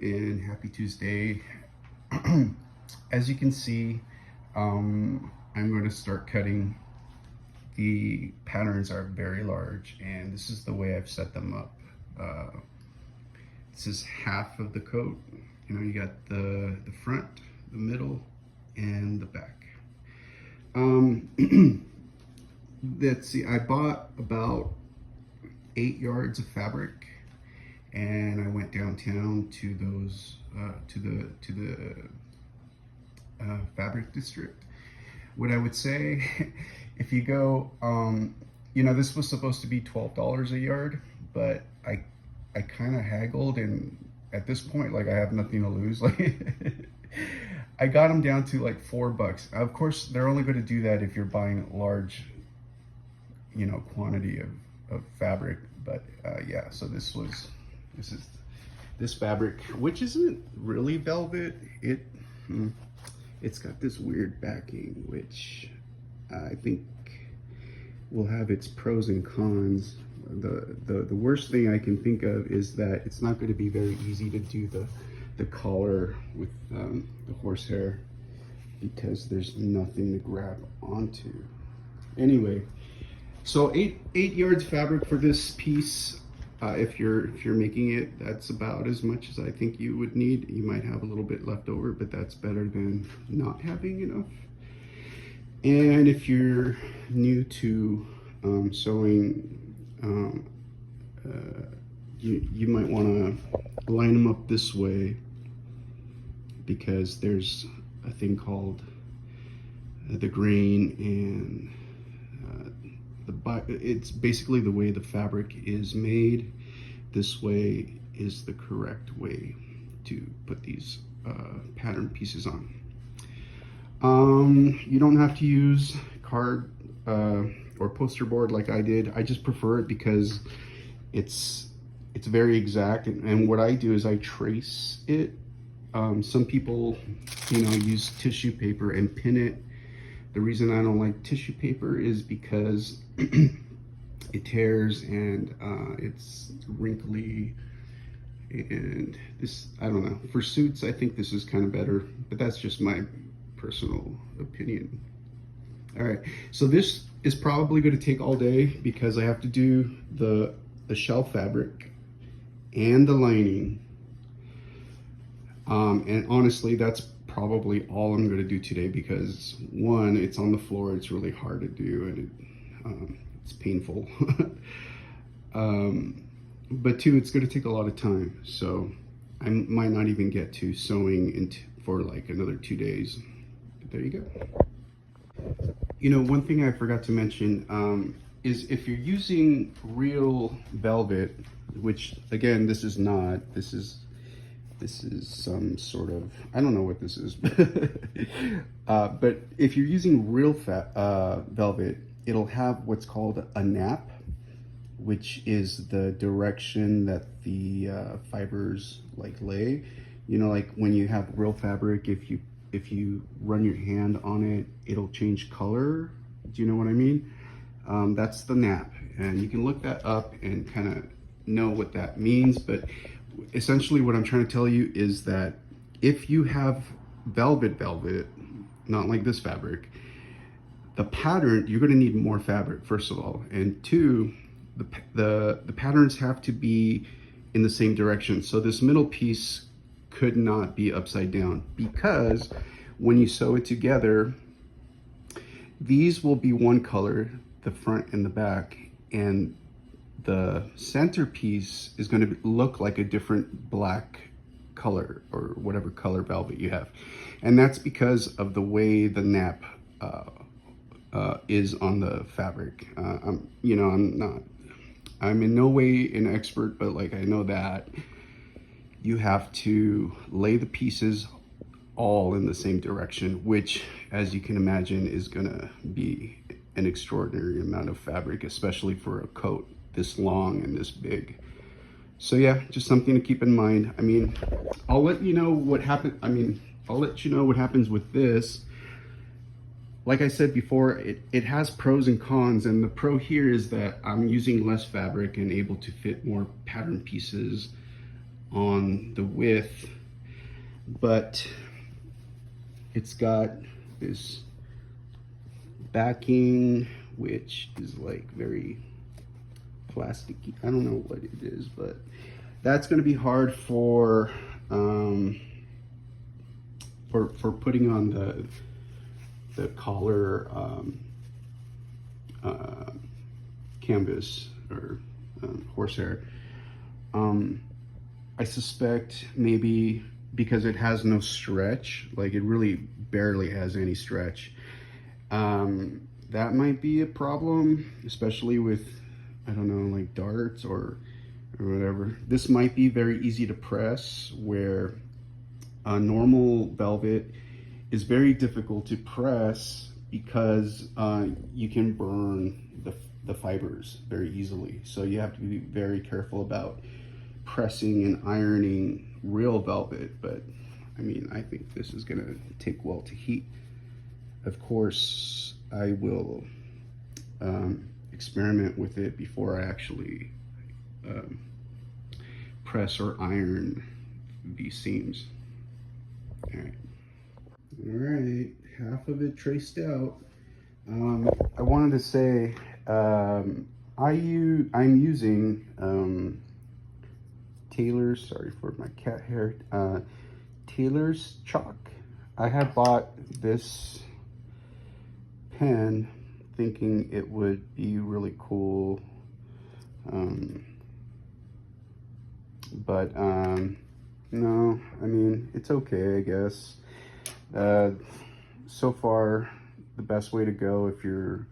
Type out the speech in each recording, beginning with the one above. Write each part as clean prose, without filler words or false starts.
and happy Tuesday. As you can see, I'm going to start cutting. The patterns are very large, and this is the way I've set them up. This is half of the coat. You know, you got the front, the middle, and the back. Let's see, I bought about 8 yards of fabric, and I went downtown to those to the fabric district. What I would say, if you go, you know, this was supposed to be $12 a yard, but I kind of haggled, and at this point, like, I have nothing to lose. Like, I got them down to like $4. Of course, they're only going to do that if you're buying a large, you know, quantity of fabric. But yeah, so this is this fabric, which isn't really velvet. It's got this weird backing, which I think will have its pros and cons. The worst thing I can think of is that it's not going to be very easy to do the collar with the horsehair, because there's nothing to grab onto. Anyway, so eight yards fabric for this piece. If you're making it, that's about as much as I think you would need. You might have a little bit left over, but that's better than not having enough. And if you're new to sewing, you might want to line them up this way, because there's a thing called the grain, and it's basically the way the fabric is made. This way is the correct way to put these pattern pieces on. You don't have to use card or poster board like I did. I just prefer it because it's very exact, and what I do is I trace it. Some people, you know, use tissue paper and pin it. The reason I don't like tissue paper is because it tears, and it's wrinkly, and this, I don't know. For suits, I think this is kind of better, but that's just my personal opinion. All right, so this is probably going to take all day, because I have to do the shell fabric and the lining. And honestly, that's probably all I'm going to do today, because one, it's on the floor, it's really hard to do, and it's painful. But two, it's going to take a lot of time, so I might not even get to sewing for like another 2 days. But there you go. You know, one thing I forgot to mention is if you're using real velvet, which again, this is not, this is some sort of, I don't know what this is. But if you're using real velvet, it'll have what's called a nap, which is the direction that the fibers like lay. You know, like when you have real fabric, if you run your hand on it, it'll change color. Do you know what I mean? That's the nap, and you can look that up and kind of know what that means. But essentially what I'm trying to tell you is that if you have velvet, not like this fabric, the pattern, you're going to need more fabric, first of all, and two, the patterns have to be in the same direction. So this middle piece could not be upside down, because when you sew it together, these will be one color, the front and the back, and the centerpiece is going to look like a different black color, or whatever color velvet you have. And that's because of the way the nap is on the fabric. You know, I'm in no way an expert, but like, I know that you have to lay the pieces all in the same direction, which, as you can imagine, is gonna be an extraordinary amount of fabric, especially for a coat this long and this big. So yeah, just something to keep in mind. I mean, I'll let you know what happens. I'll let you know what happens with this. Like I said before, it has pros and cons, and the pro here is that I'm using less fabric and able to fit more pattern pieces on the width, but it's got this backing which is like very plasticky. I don't know what it is, but that's going to be hard for putting on the collar canvas or horsehair. I suspect maybe because it has no stretch, like it really barely has any stretch, that might be a problem, especially with, I don't know, like darts or whatever. This might be very easy to press, where a normal velvet is very difficult to press because you can burn the fibers very easily. So you have to be very careful about pressing and ironing real velvet. But I mean, I think this is gonna take well to heat. Of course, I will experiment with it before I actually press or iron these seams. All right, half of it traced out. I wanted to say I'm using Taylor's, sorry for my cat hair, Taylor's chalk. I had bought this pen thinking it would be really cool, but no, I mean, it's okay, I guess. So far, the best way to go if you're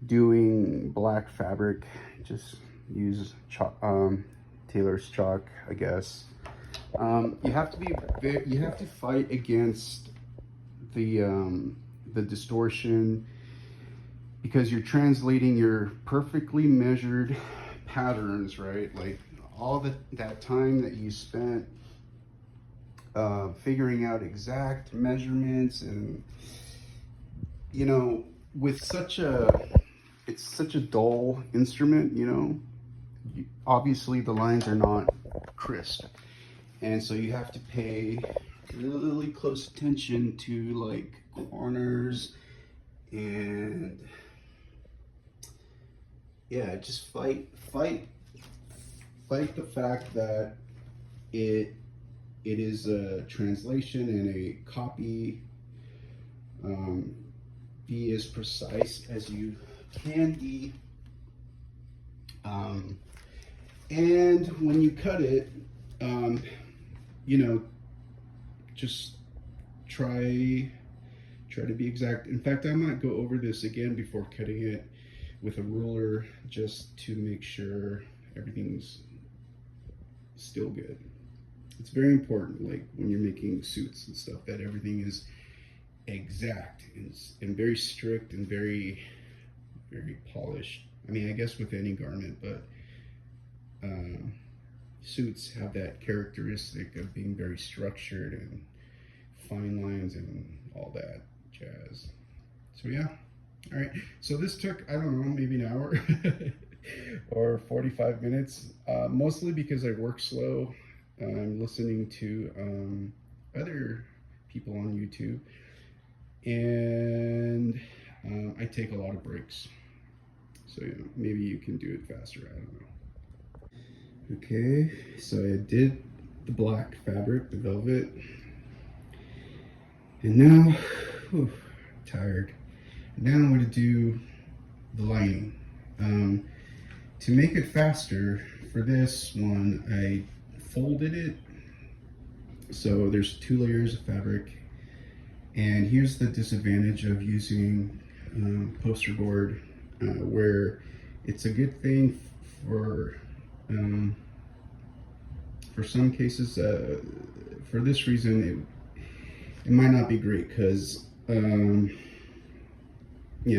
doing black fabric, just use chalk, Taylor's chalk, I guess. You have to fight against the distortion, because you're translating your perfectly measured patterns, right? Like all that time that you spent figuring out exact measurements, and you know, with it's such a dull instrument, you know, obviously the lines are not crisp, and so you have to pay really close attention to like corners, and yeah, just fight the fact that it is a translation and a copy. Be as precise as you can be, and when you cut it, you know, just try to be exact. In fact, I might go over this again before cutting it with a ruler, just to make sure everything's still good. It's very important, like when you're making suits and stuff, that everything is exact and very strict and very polished. I mean, I guess with any garment, but suits have that characteristic of being very structured and fine lines and all that jazz. So yeah, all right. So this took, I don't know, maybe an hour or 45 minutes, mostly because I work slow. I'm listening to other people on YouTube, and I take a lot of breaks. So you know, maybe you can do it faster, I don't know. Okay, so I did the black fabric, the velvet, and now, whew, tired. Now I'm going to do the lining. To make it faster, for this one, I folded it. So there's 2 layers of fabric. And here's the disadvantage of using poster board, where it's a good thing for some cases. For this reason, it might not be great, because yeah,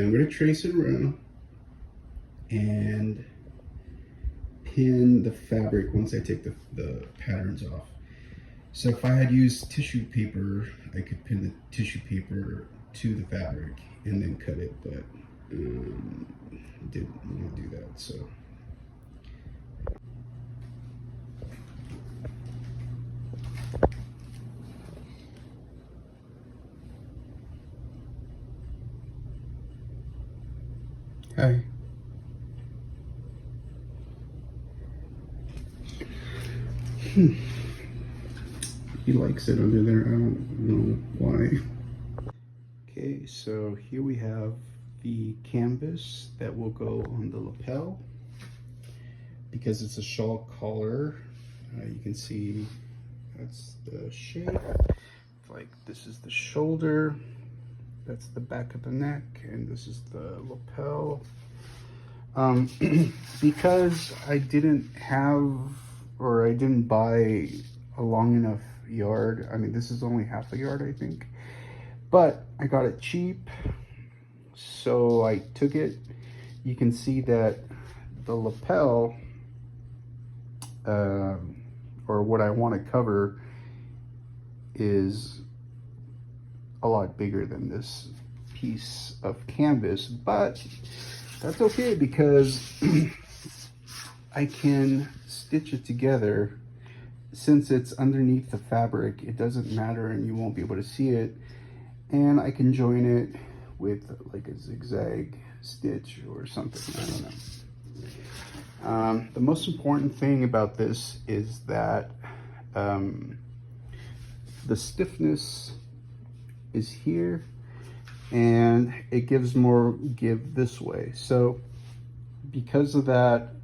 I'm going to trace it around and pin the fabric once I take the patterns off. So if I had used tissue paper, I could pin the tissue paper to the fabric and then cut it, but didn't want to do that. So He likes it under there. I don't know why. Okay, so here we have the canvas that will go on the lapel. Because it's a shawl collar, you can see that's the shape. Like this is the shoulder, that's the back of the neck, and this is the lapel. Because I didn't have, or I didn't buy a long enough yard. I mean, this is only half a yard, I think, but I got it cheap, so I took it. You can see that the lapel, or what I want to cover, is a lot bigger than this piece of canvas, but that's okay because I can stitch it together. Since it's underneath the fabric, it doesn't matter and you won't be able to see it, and I can join it with like a zigzag stitch or something. I don't know. The most important thing about this is that the stiffness is here and it gives more give this way. So because of that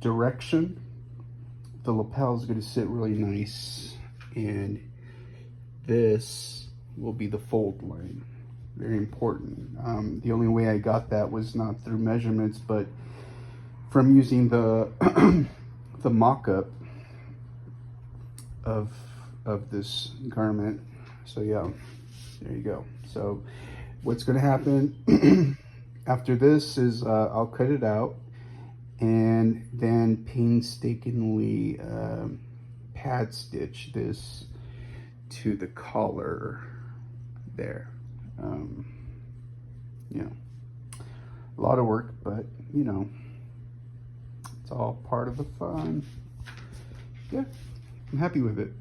direction, the lapel is going to sit really nice, and this will be the fold line. Very important. The only way I got that was not through measurements, but from using the the mock-up of this garment. So yeah, there you go. So what's going to happen after this is I'll cut it out and then painstakingly pad stitch this to the collar there. You know, a lot of work, but you know, it's all part of the fun. Yeah, I'm happy with it.